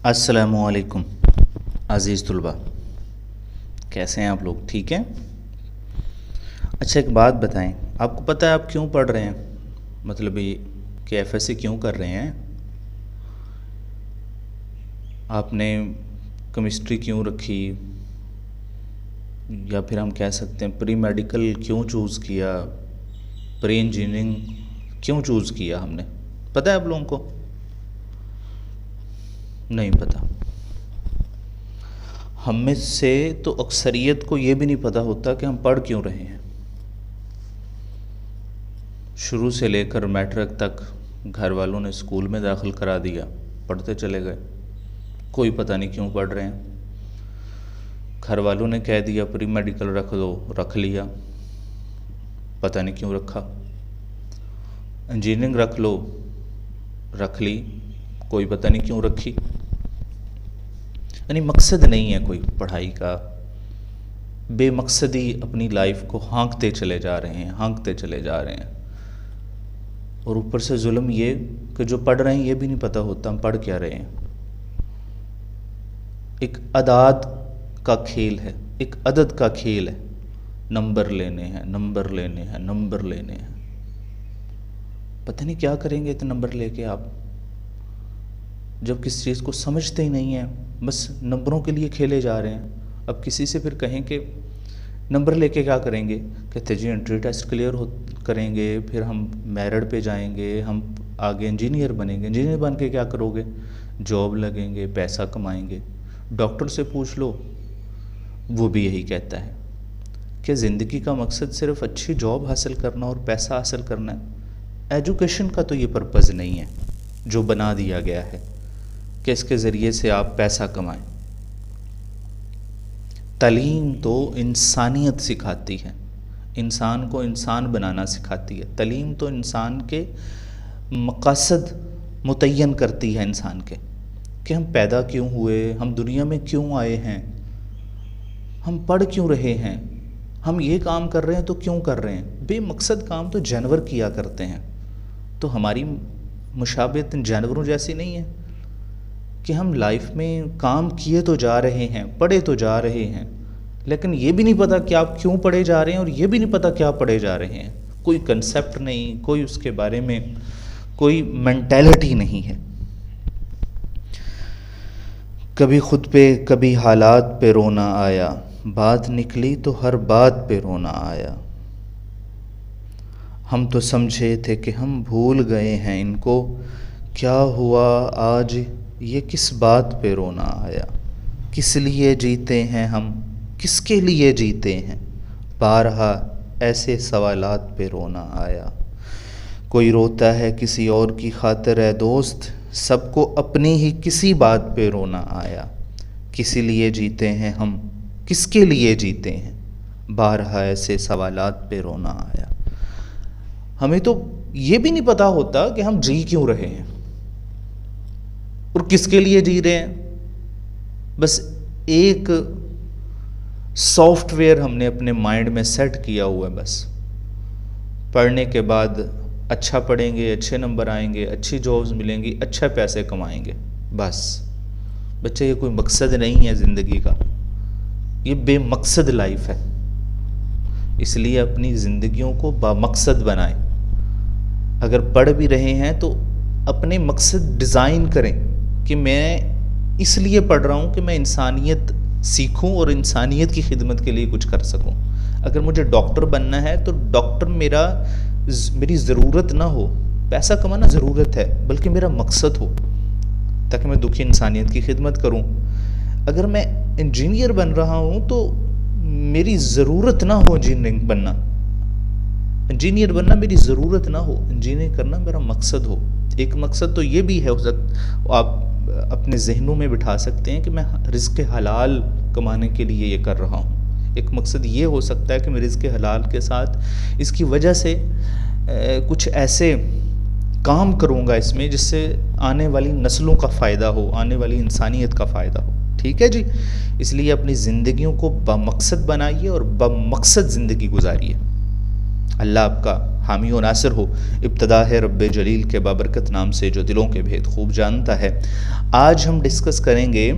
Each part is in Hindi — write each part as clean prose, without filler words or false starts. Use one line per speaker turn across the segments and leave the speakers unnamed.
अस्सलामुअलैकुम अज़ीज़ तुलबा, कैसे हैं आप लोग? ठीक हैं? अच्छा, एक बात बताएं, आपको पता है आप क्यों पढ़ रहे हैं? मतलब ये कि एफएससी क्यों कर रहे हैं? आपने केमिस्ट्री क्यों रखी, या फिर हम कह सकते हैं प्री मेडिकल क्यों चूज़ किया, प्री इंजीनियरिंग क्यों चूज़ किया हमने? पता है आप लोगों को? नहीं पता। हम में से तो अक्सरियत को ये भी नहीं पता होता कि हम पढ़ क्यों रहे हैं। शुरू से लेकर मैट्रिक तक घर वालों ने स्कूल में दाखिल करा दिया, पढ़ते चले गए, कोई पता नहीं क्यों पढ़ रहे हैं। घर वालों ने कह दिया प्री मेडिकल रख दो, रख लिया, पता नहीं क्यों रखा। इंजीनियरिंग रख लो, रख ली, कोई पता नहीं क्यों रखी। यानी मकसद नहीं है कोई पढ़ाई का, बेमकसदी अपनी लाइफ को हाँकते चले जा रहे हैं, हाँकते चले जा रहे हैं। और ऊपर से जुल्म ये कि जो पढ़ रहे हैं ये भी नहीं पता होता हम पढ़ क्या रहे हैं। एक अदाद का खेल है, एक अदद का खेल है, नंबर लेने हैं, नंबर लेने हैं, नंबर लेने हैं। पता नहीं क्या करेंगे इतने नंबर लेके आप, जब किसी चीज़ को समझते ही नहीं है, बस नंबरों के लिए खेले जा रहे हैं। अब किसी से फिर कहें कि नंबर लेके क्या करेंगे, कहते जी एंट्री टेस्ट क्लियर करेंगे, फिर हम मेरिट पे जाएंगे, हम आगे इंजीनियर बनेंगे। इंजीनियर बन के क्या करोगे? जॉब लगेंगे, पैसा कमाएंगे। डॉक्टर से पूछ लो, वो भी यही कहता है कि ज़िंदगी का मकसद सिर्फ अच्छी जॉब हासिल करना और पैसा हासिल करना है। एजुकेशन का तो ये पर्पज़ नहीं है जो बना दिया गया है कि इसके ज़रिए से आप पैसा कमाएं। तालीम तो इंसानियत सिखाती है, इंसान को इंसान बनाना सिखाती है। तालीम तो इंसान के मकसद मुतय्यन करती है इंसान के, कि हम पैदा क्यों हुए, हम दुनिया में क्यों आए हैं, हम पढ़ क्यों रहे हैं, हम ये काम कर रहे हैं तो क्यों कर रहे हैं। बेमकसद काम तो जानवर किया करते हैं, तो हमारी मुशाबियत जानवरों जैसी नहीं है कि हम लाइफ में काम किए तो जा रहे हैं, पढ़े तो जा रहे हैं, लेकिन ये भी नहीं पता कि आप क्यों पढ़े जा रहे हैं, और ये भी नहीं पता क्या पढ़े जा रहे हैं। कोई कंसेप्ट नहीं, कोई उसके बारे में कोई मेंटालिटी नहीं है। कभी खुद पे कभी हालात पे रोना आया, बात निकली तो हर बात पे रोना आया। हम तो समझे थे कि हम भूल गए हैं इनको, क्या हुआ आज ये किस बात पे रोना आया। किस लिए जीते हैं हम, किसके लिए जीते हैं, बारहा ऐसे सवालात पे रोना आया। कोई रोता है किसी और की खातिर है दोस्त, सबको अपनी ही किसी बात पे रोना आया। किस लिए जीते हैं हम, किसके लिए जीते हैं, बारहा ऐसे सवालात पे रोना आया। हमें तो ये भी नहीं पता होता कि हम जी क्यों रहे हैं और किसके लिए जी रहे हैं। बस एक सॉफ्टवेयर हमने अपने माइंड में सेट किया हुआ है, बस पढ़ने के बाद अच्छा पढ़ेंगे, अच्छे नंबर आएंगे, अच्छी जॉब्स मिलेंगी, अच्छा पैसे कमाएंगे। बस बच्चे, ये कोई मकसद नहीं है ज़िंदगी का, ये बेमकसद लाइफ है। इसलिए अपनी ज़िंदगियों को बामकसद बनाएं। अगर पढ़ भी रहे हैं तो अपने मकसद डिज़ाइन करें कि मैं इसलिए पढ़ रहा हूँ कि मैं इंसानियत सीखूं और इंसानियत की खिदमत के लिए कुछ कर सकूं। अगर मुझे डॉक्टर बनना है तो डॉक्टर मेरी ज़रूरत ना हो, पैसा कमाना ज़रूरत है, बल्कि मेरा मकसद हो, ताकि मैं दुखी इंसानियत की खिदमत करूं। अगर मैं इंजीनियर बन रहा हूं तो मेरी ज़रूरत ना हो इंजीनियरिंग बनना, इंजीनियर बनना मेरी ज़रूरत ना हो, इंजीनियरिंग करना मेरा मकसद हो। एक मकसद तो ये भी है, आप अपने जहनों में बिठा सकते हैं कि मैं रिज़्क़ हलाल कमाने के लिए ये कर रहा हूँ। एक मकसद ये हो सकता है कि मैं रिज़्क़ हलाल के साथ इसकी वजह से कुछ ऐसे काम करूँगा इसमें जिससे आने वाली नस्लों का फ़ायदा हो, आने वाली इंसानियत का फ़ायदा हो। ठीक है जी। इसलिए अपनी ज़िंदगियों को बामकसद बनाइए और बामकसद ज़िंदगी गुजारिए। अल्लाह आपका हामी हो नासिर हो, इब्तदा है रब्बे जलील के बाबरकत नाम से जो दिलों के भेद खूब जानता है। आज हम डिस्कस करेंगे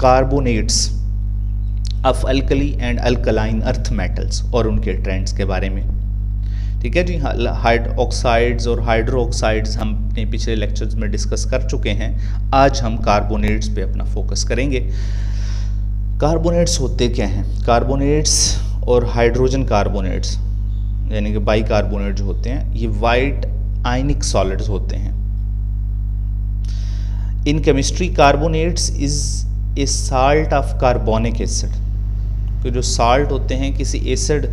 carbonates of alkali and alkaline earth metals और उनके ट्रेंड्स के बारे में। ठीक है जी। ऑक्साइड्स और हाइड्रो ऑक्साइड्स हम अपने पिछले लेक्चर्स में डिस्कस कर चुके हैं। आज हम कार्बोनेट्स पे अपना फोकस करेंगे। कार्बोनेट्स होते क्या हैं? कार्बोनेट्स और हाइड्रोजन कार्बोनेट्स यानी कि बाई कार्बोनेट जो होते हैं, ये वाइट आयनिक सॉलिड्स होते हैं। In chemistry carbonates is a salt of carbonic acid. तो जो साल्ट होते हैं किसी एसिड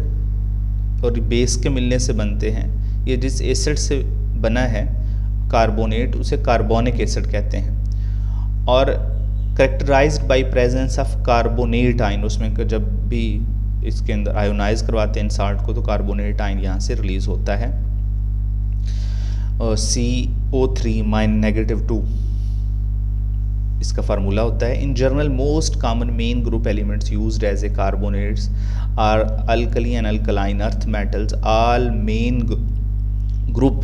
और बेस के मिलने से बनते हैं। ये जिस एसिड से बना है कार्बोनेट उसे कार्बोनिक एसिड कहते हैं। और characterized by presence of carbonate ion, उसमें जब भी इसके अंदर आयोनाइज करवाते हैं इन साल्ट को तो कार्बोनेट आयन यहाँ से रिलीज होता है। CO3-2 इसका फार्मूला होता है। In general most common main group elements used as a carbonates are alkali and alkaline earth metals. All main group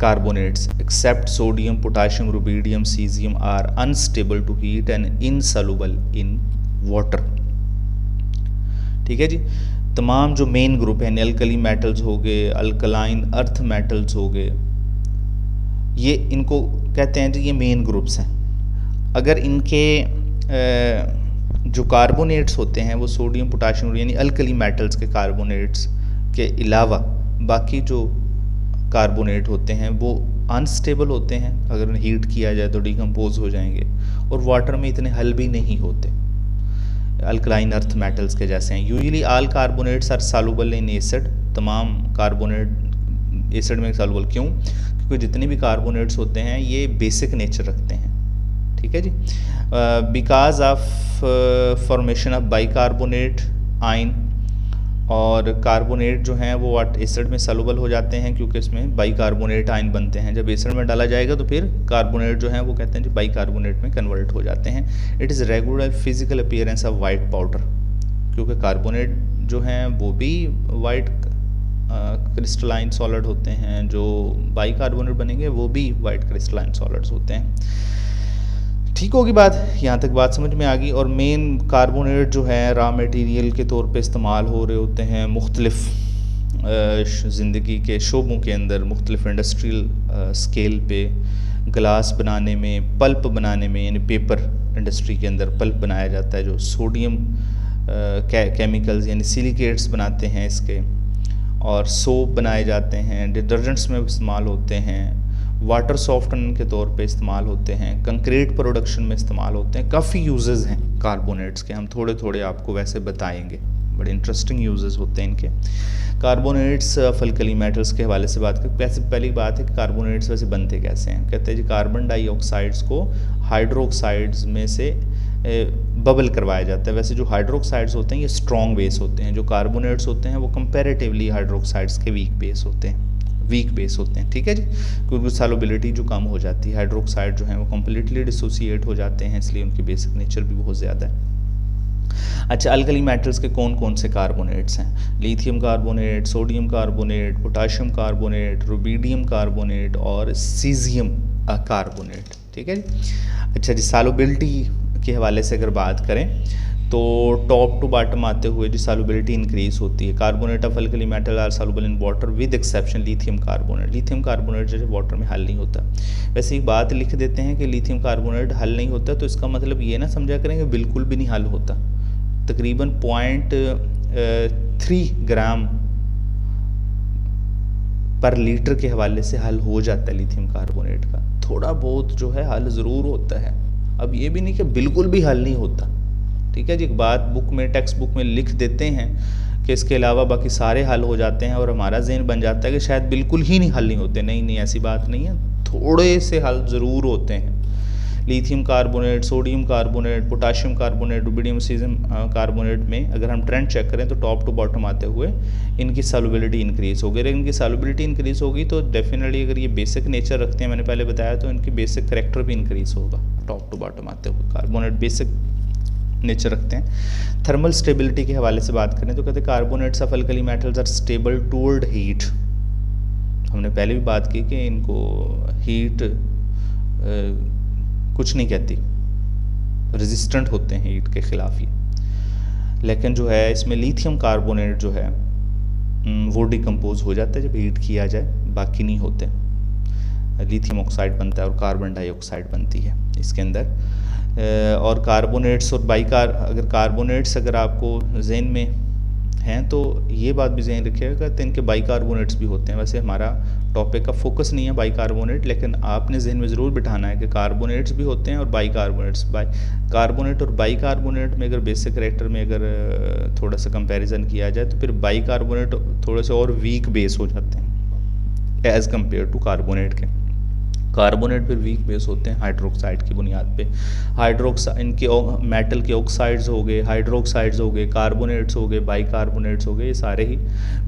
carbonates except sodium, potassium, rubidium, caesium are unstable to heat and insoluble in water. ठीक है जी। तमाम जो मेन ग्रुप हैं, अल्कली मेटल्स हो गए, अल्कलाइन अर्थ मेटल्स हो गए, ये इनको कहते हैं जी ये मेन ग्रुप्स हैं। अगर इनके जो कार्बोनेट्स होते हैं वो सोडियम, पोटाशियम यानी अल्कली मेटल्स के कार्बोनेट्स के अलावा बाकी जो कार्बोनेट होते हैं वो अनस्टेबल होते हैं। अगर उन्हें हीट किया जाए तो डिकम्पोज हो जाएंगे और वाटर में इतने हल भी नहीं होते, अल्कलाइन अर्थ मेटल्स के जैसे हैं। Usually all carbonates are soluble in acid. तमाम कार्बोनेट एसिड में सॉल्युबल। क्यों? क्योंकि जितने भी कार्बोनेट्स होते हैं ये बेसिक नेचर रखते हैं। ठीक है जी। Because of formation of bicarbonate ion, और कार्बोनेट जो हैं वो एसिड में सॉल्युबल हो जाते हैं क्योंकि इसमें बाइकार्बोनेट आयन बनते हैं। जब एसिड में डाला जाएगा तो फिर कार्बोनेट जो हैं वो कहते हैं जी बाइकार्बोनेट में कन्वर्ट हो जाते हैं। It is regular physical appearance of white powder, क्योंकि कार्बोनेट जो हैं वो भी वाइट क्रिस्टलाइन सॉलिड होते हैं, जो बाइकार्बोनेट बनेंगे वो भी वाइट क्रिस्टलाइन सॉलिड्स होते हैं। ठीक होगी बात, यहाँ तक बात समझ में आ गई। और मेन कार्बोनेट जो है रॉ मटेरियल के तौर पे इस्तेमाल हो रहे होते हैं मुख्तलिफ ज़िंदगी के शोबों के अंदर, मुख्तलिफ इंडस्ट्रियल स्केल पे, ग्लास बनाने में, पल्प बनाने में, यानी पेपर इंडस्ट्री के अंदर पल्प बनाया जाता है जो सोडियम केमिकल्स यानी सिलिकेट्स बनाते हैं इसके, और सोप बनाए जाते हैं, डिटर्जेंट्स में इस्तेमाल होते हैं, वाटर सॉफ्टनर के तौर पे इस्तेमाल होते हैं, कंक्रीट प्रोडक्शन में इस्तेमाल होते हैं। काफ़ी यूजेस हैं कार्बोनेट्स के, हम थोड़े थोड़े आपको वैसे बताएंगे, बड़े इंटरेस्टिंग यूजेस होते हैं इनके। कार्बोनेट्स ऑफ अल्कली मेटल्स के हवाले से बात करें, वैसे पहली बात है कि कार्बोनेट्स वैसे बनते कैसे हैं। कहते हैं जी कार्बन डाइऑक्साइड्स को हाइड्रोक्साइड्स में से बबल करवाया जाता है। वैसे जो हाइड्रोक्साइड्स होते हैं ये स्ट्रॉन्ग बेस होते हैं, जो कार्बोनेट्स होते हैं वो कंपैरेटिवली हाइड्रोक्साइड्स के वीक बेस होते हैं। ठीक है जी, क्योंकि सॉल्युबिलिटी जो कम हो जाती है, हाइड्रोक्साइड जो है वो कम्प्लीटली डिसोसिएट हो जाते हैं, इसलिए उनकी बेसिक नेचर भी बहुत ज़्यादा है। अच्छा, अल्कली मेटल्स के कौन कौन से कार्बोनेट्स हैं? Lithium carbonate, sodium carbonate, potassium carbonate, rubidium carbonate और सीजियम कार्बोनेट। ठीक है जी। अच्छा जी, सॉल्युबिलिटी के हवाले से अगर बात करें तो टॉप टू बॉटम आते हुए जो सॉल्युबिलिटी इंक्रीज होती है। Carbonate of alkali metal are soluble in water with exception lithium carbonate. Lithium carbonate जो है वाटर में हल नहीं होता। वैसे एक बात लिख देते हैं कि लिथियम कार्बोनेट हल नहीं होता, तो इसका मतलब ये ना समझा करें कि बिल्कुल भी नहीं हल होता। तकरीबन 0.3 ग्राम पर लीटर के हवाले से हल हो जाता है लिथियम कार्बोनेट का। थोड़ा बहुत जो है हल ज़रूर होता है। अब ये भी नहीं कि बिल्कुल भी हल नहीं होता। ठीक है जी, एक बात बुक में, टेक्स्ट बुक में लिख देते हैं कि इसके अलावा बाकी सारे हल हो जाते हैं और हमारा ज़हन बन जाता है कि शायद बिल्कुल ही नहीं हल नहीं होते। नहीं, ऐसी बात नहीं है, थोड़े से हल ज़रूर होते हैं। Lithium carbonate, sodium carbonate, potassium carbonate, rubidium caesium carbonate में अगर हम ट्रेंड चेक करें तो टॉप टू बॉटम आते हुए इनकी सॉल्युबिलिटी इंक्रीज होगी। अगर इनकी सॉल्युबिलिटी इंक्रीज होगी तो डेफिनेटली अगर ये बेसिक नेचर रखते हैं, मैंने पहले बताया, तो इनकी बेसिक करैक्टर भी इंक्रीज होगा। टॉप टू बॉटम आते हुए कार्बोनेट बेसिक नेचर रखते हैं। थर्मल स्टेबिलिटी के हवाले से बात करें तो कहते हैं carbonates of alkali metals are stable toward heat. हमने पहले भी बात की कि इनको हीट कुछ नहीं कहती, रेजिस्टेंट होते हैं हीट के ख़िलाफ़ ये। लेकिन जो है इसमें लिथियम कार्बोनेट जो है वो डिकम्पोज हो जाता है जब हीट किया जाए, बाकी नहीं होते। लिथियम ऑक्साइड बनता है और कार्बन डाइऑक्साइड बनती है इसके अंदर। और कार्बोनेट्स और अगर कार्बोनेट्स अगर आपको जहन में हैं तो ये बात भी जहन रखिएगा कि इनके बाइकार्बोनेट्स भी होते हैं। वैसे हमारा टॉपिक का फोकस नहीं है बाइकार्बोनेट, लेकिन आपने जहन में ज़रूर बिठाना है कि कार्बोनेट्स भी होते हैं और बाइकार्बोनेट्स। कार्बोनेट और बाइकार्बोनेट में अगर बेसिक कैरेक्टर में अगर थोड़ा सा कंपैरिजन किया जाए तो फिर बाइकार्बोनेट थोड़े से और वीक बेस हो जाते हैं एज़ कम्पेयर टू कार्बोनेट के। कार्बोनेट फिर वीक बेस होते हैं हाइड्रोक्साइड की बुनियाद पे। इनके मेटल के ऑक्साइड्स हो गए, हाइड्रोक्साइड्स हो गए, कार्बोनेट्स हो गए, बाइकार्बोनेट्स हो गए, ये सारे ही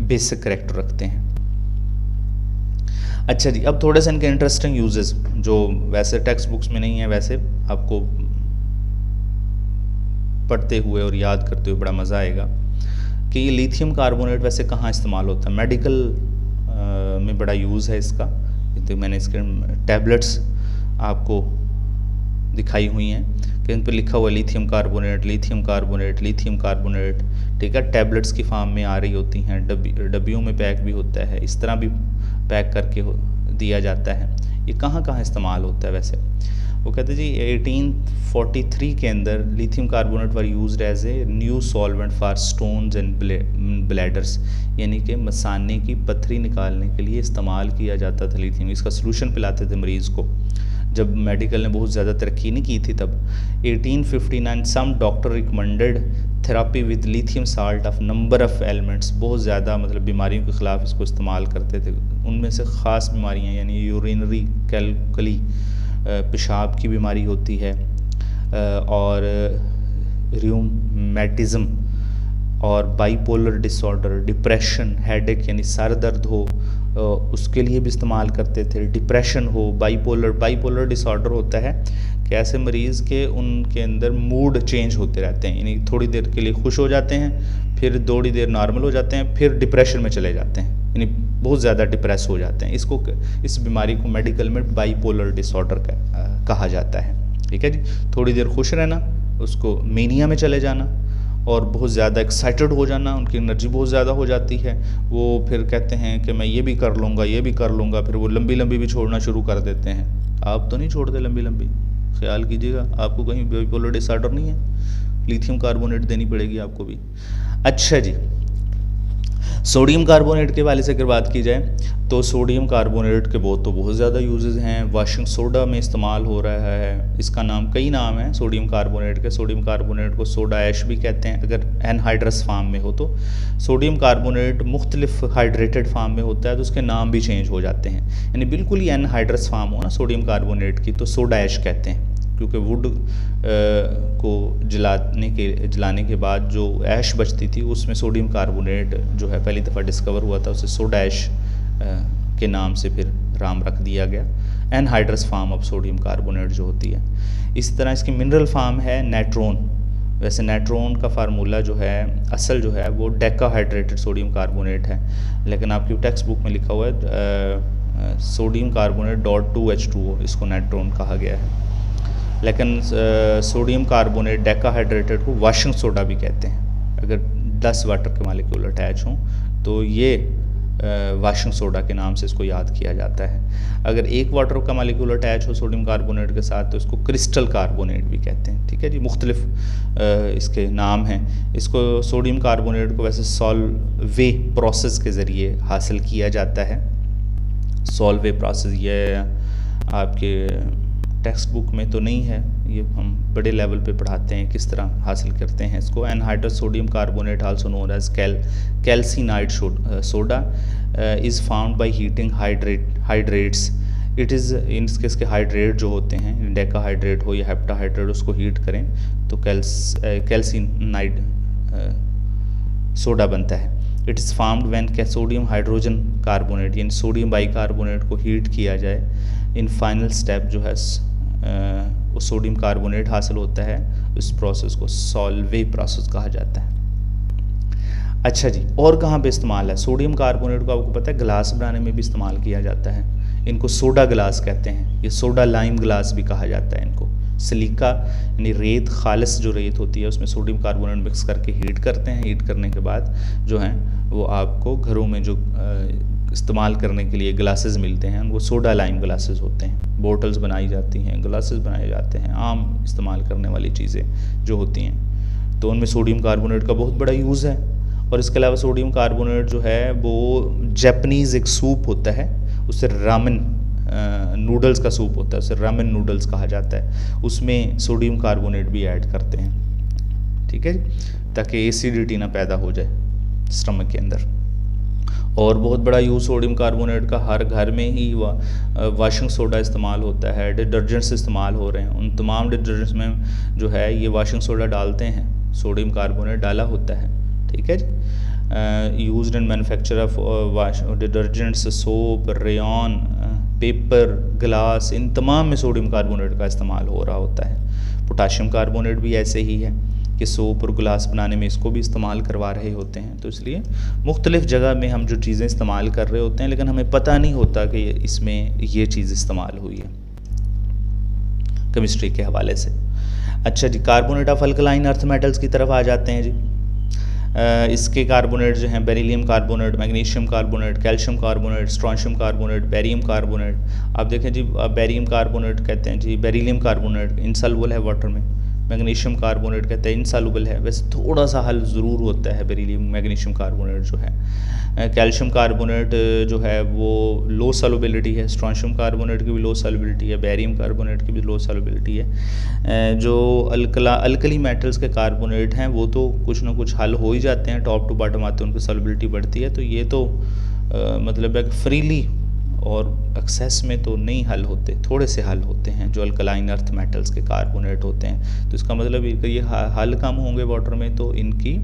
बेसिक कैरेक्टर रखते हैं। अच्छा जी, अब थोड़े से इनके इंटरेस्टिंग यूजेस जो वैसे टेक्स्ट बुक्स में नहीं है, वैसे आपको पढ़ते हुए और याद करते हुए बड़ा मज़ा आएगा कि ये लिथियम कार्बोनेट वैसे कहाँ इस्तेमाल होता है। मेडिकल में बड़ा यूज़ है इसका। तो मैंने इसके टैबलेट्स आपको दिखाई हुई हैं कि इन पर लिखा हुआ lithium carbonate, lithium carbonate, lithium carbonate, ठीक है। टैबलेट्स की फॉर्म में आ रही होती हैं, डब्बियों में पैक भी होता है, इस तरह भी पैक करके दिया जाता है। ये कहाँ कहाँ इस्तेमाल होता है वैसे? वो कहते हैं जी 1843 के अंदर lithium carbonate were used as a new solvent for stones and bladders, यानी कि मसाने की पत्थरी निकालने के लिए इस्तेमाल किया जाता था लिथियम। इसका सलूशन पिलाते थे मरीज़ को, जब मेडिकल ने बहुत ज़्यादा तरक्की नहीं की थी तब। 1859 some doctor recommended therapy with lithium salt of number of elements, बहुत ज़्यादा मतलब बीमारियों के ख़िलाफ़ इसको इस्तेमाल करते थे। उनमें से ख़ास बीमारियाँ यानी यूरिनरी कैलकुली, पेशाब की बीमारी होती है, और रियूमेटिज़म और बाइपोलर डिसऑर्डर, डिप्रेशन, हेडेक यानी सर दर्द हो उसके लिए भी इस्तेमाल करते थे। डिप्रेशन हो, बाइपोलर डिसऑर्डर होता है कि ऐसे मरीज़ के उनके अंदर मूड चेंज होते रहते हैं, यानी थोड़ी देर के लिए खुश हो जाते हैं, फिर थोड़ी देर नॉर्मल हो जाते हैं, फिर डिप्रेशन में चले जाते हैं, यानी बहुत ज़्यादा डिप्रेस हो जाते हैं। इस बीमारी को मेडिकल में बाइपोलर डिसऑर्डर कहा जाता है, ठीक है जी। थोड़ी देर खुश रहना, उसको मेनिया में चले जाना, और बहुत ज़्यादा एक्साइटेड हो जाना, उनकी एनर्जी बहुत ज़्यादा हो जाती है। वो फिर कहते हैं कि मैं ये भी कर लूँगा, ये भी कर लूँगा, फिर वो लंबी लंबी भी छोड़ना शुरू कर देते हैं। आप तो नहीं छोड़ते लंबी लंबी, ख्याल कीजिएगा आपको कहीं बाइपोलर डिसऑर्डर नहीं है, लिथियम कार्बोनेट देनी पड़ेगी आपको भी। अच्छा जी, सोडियम कार्बोनेट के वाले से अगर बात की जाए तो सोडियम कार्बोनेट के बहुत ज़्यादा यूजेस हैं। वाशिंग सोडा में इस्तेमाल हो रहा है, इसका नाम कई नाम है सोडियम कार्बोनेट के। सोडियम कार्बोनेट को सोडा ऐश भी कहते हैं अगर एनहाइड्रस फॉर्म में हो तो। सोडियम कार्बोनेट मुख्तलिफ हाइड्रेटेड फॉर्म में होता है तो उसके नाम भी चेंज हो जाते हैं, यानी बिल्कुल ही एनहाइड्रस फॉर्म हो ना सोडियम कार्बोनेट की तो सोडा ऐश कहते हैं, क्योंकि वुड को जलाने के बाद जो ऐश बचती थी उसमें सोडियम कार्बोनेट जो है पहली दफ़ा डिस्कवर हुआ था, उसे सोडा ऐश के नाम से फिर नाम रख दिया गया। Anhydrous form of sodium carbonate जो होती है। इसी तरह इसकी मिनरल फॉर्म है नाइट्रोन। वैसे नाइट्रोन का फार्मूला जो है असल जो है वो डेकाहाइड्रेटेड सोडियम कार्बोनेट है, लेकिन आपकी टेक्स्ट बुक में लिखा हुआ है सोडियम कार्बोनेट .2H2O, इसको नाइट्रोन कहा गया है। लेकिन सोडियम कार्बोनेट डेकाहाइड्रेटेड को वाशिंग सोडा भी कहते हैं। अगर 10 वाटर के मालिक्यूल अटैच हों तो ये वाशिंग सोडा के नाम से इसको याद किया जाता है। अगर एक वाटर का मालिक्यूल अटैच हो सोडियम कार्बोनेट के साथ तो इसको क्रिस्टल कार्बोनेट भी कहते हैं, ठीक है जी। मुख्तलिफ इसके नाम हैं। इसको सोडियम कार्बोनेट को वैसे सॉल्वे प्रोसेस के ज़रिए हासिल किया जाता है। सॉल्वे प्रोसेस ये आपके टेक्स्ट बुक में तो नहीं है, ये हम बड़े लेवल पे पढ़ाते हैं किस तरह हासिल करते हैं इसको। Anhydrous sodium carbonate also known as calcined soda is found by heating hydrates. It is इसके हाइड्रेट जो होते हैं, डेकाहाइड्रेट हो या हेप्टाहाइड्रेट, उसको हीट करें तो कैल्सिनाइड सोडा बनता है। It is farmed when sodium hydrogen carbonate यानी सोडियम बाइकार्बोनेट को हीट किया जाए। इन फाइनल स्टेप जो है वो सोडियम कार्बोनेट हासिल होता है। इस प्रोसेस को सॉल्वे प्रोसेस कहा जाता है। अच्छा जी, और कहाँ पे इस्तेमाल है सोडियम कार्बोनेट को? आपको पता है ग्लास बनाने में भी इस्तेमाल किया जाता है। इनको सोडा ग्लास कहते हैं, ये सोडा लाइम ग्लास भी कहा जाता है इनको। सिलिका यानी रेत, खालिस जो रेत होती है उसमें सोडियम कार्बोनेट मिक्स करके हीट करते हैं। हीट करने के बाद जो है वो आपको घरों में जो इस्तेमाल करने के लिए ग्लासेस मिलते हैं वो सोडा लाइम ग्लासेस होते हैं। बोटल्स बनाई जाती हैं, ग्लासेस बनाए जाते हैं, आम इस्तेमाल करने वाली चीज़ें जो होती हैं, तो उनमें सोडियम कार्बोनेट का बहुत बड़ा यूज़ है। और इसके अलावा सोडियम कार्बोनेट जो है वो जापानीज़ एक सूप होता है, उससे रामेन नूडल्स का सूप होता है, उसे रामेन नूडल्स कहा जाता है, उसमें सोडियम कार्बोनेट भी ऐड करते हैं, ठीक है जी, ताकि एसिडिटी ना पैदा हो जाए स्टमक के अंदर। और बहुत बड़ा यूज़ सोडियम कार्बोनेट का हर घर में ही वाशिंग सोडा इस्तेमाल होता है, डिटर्जेंट्स इस्तेमाल हो रहे हैं, उन तमाम डिटर्जेंट्स में जो है ये वाशिंग सोडा डालते हैं, सोडियम कार्बोनेट डाला होता है, ठीक है जी। Used in manufacture of wash detergents, soap, rayon, paper, glass, इन तमाम में सोडियम कार्बोनेट का इस्तेमाल हो रहा होता है। पोटाशियम कार्बोनेट भी ऐसे ही है कि सोप और ग्लास बनाने में इसको भी इस्तेमाल करवा रहे होते हैं। तो इसलिए मुख्तलिफ़ जगह में हम जो चीज़ें इस्तेमाल कर रहे होते हैं लेकिन हमें पता नहीं होता कि इसमें ये चीज़ इस्तेमाल हुई है केमिस्ट्री के हवाले से। अच्छा जी, carbonate of alkaline earth metals की तरफ आ जाते हैं जी। इसके कार्बोनेट जो हैं beryllium carbonate, magnesium carbonate, calcium carbonate, strontium carbonate, barium carbonate. आप देखें जी, बेरियम कार्बोनेट कहते हैं जी, बेरिलियम कार्बोनेट इनसॉल्युबल है वाटर में, मैग्नीशियम कार्बोनेट कहते हैं इनसॉल्युबल है, वैसे थोड़ा सा हल ज़रूर होता है बेरिलियम मैग्नीशियम कार्बोनेट जो है। कैल्शियम कार्बोनेट जो है वो लो सॉल्युबिलिटी है, स्ट्रोंशियम कार्बोनेट की भी लो सॉल्युबिलिटी है, बेरियम कार्बोनेट की भी लो सॉल्युबिलिटी है। जो अल्कली मेटल्स के कार्बोनेट हैं वो तो कुछ ना कुछ हल हो ही जाते हैं, टॉप टू बॉटम आते हैं, उनकी सॉल्युबिलिटी बढ़ती है, तो ये तो मतलब एक फ्रीली और एक्सेस में तो नहीं हल होते, थोड़े से हल होते हैं जो अल्कलाइन अर्थ मेटल्स के कार्बोनेट होते हैं। तो इसका मतलब ये हल कम होंगे वाटर में तो इनकी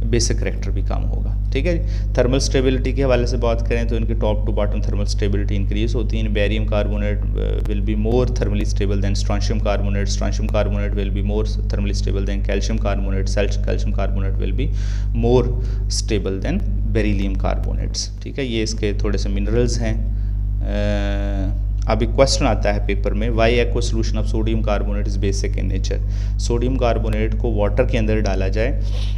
बेसिक करैक्टर भी कम होगा, ठीक है जी। थर्मल स्टेबिलिटी के हवाले से बात करें तो इनकी top to bottom thermal stability increase होती है। Barium carbonate will be more thermally stable than strontium carbonate, strontium carbonate will be more thermally stable than calcium carbonate, calcium carbonate will be more stable than beryllium carbonates, ठीक है। ये इसके थोड़े से मिनरल्स हैं। अब एक क्वेश्चन आता है पेपर में, why aqua solution of sodium carbonate is basic in nature. Sodium carbonate को वाटर के अंदर डाला जाए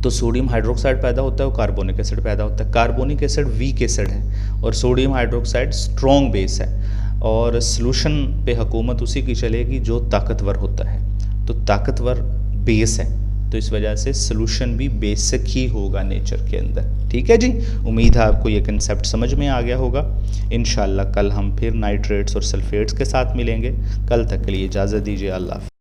तो सोडियम हाइड्रोक्साइड पैदा होता है और कार्बोनिक एसिड पैदा होता है। कार्बोनिक एसिड वीक एसिड है और सोडियम हाइड्रोक्साइड स्ट्रॉन्ग बेस है, और सोल्यूशन पे हुकूमत उसी की चलेगी जो ताकतवर होता है, तो ताकतवर बेस है, तो इस वजह से सोल्यूशन भी बेसिक ही होगा नेचर के अंदर, ठीक है जी। उम्मीद है आपको ये कंसेप्ट समझ में आ गया होगा। इंशाल्लाह कल हम फिर नाइट्रेट्स और सल्फेट्स के साथ मिलेंगे। कल तक के लिए इजाज़त दीजिए, अल्लाह।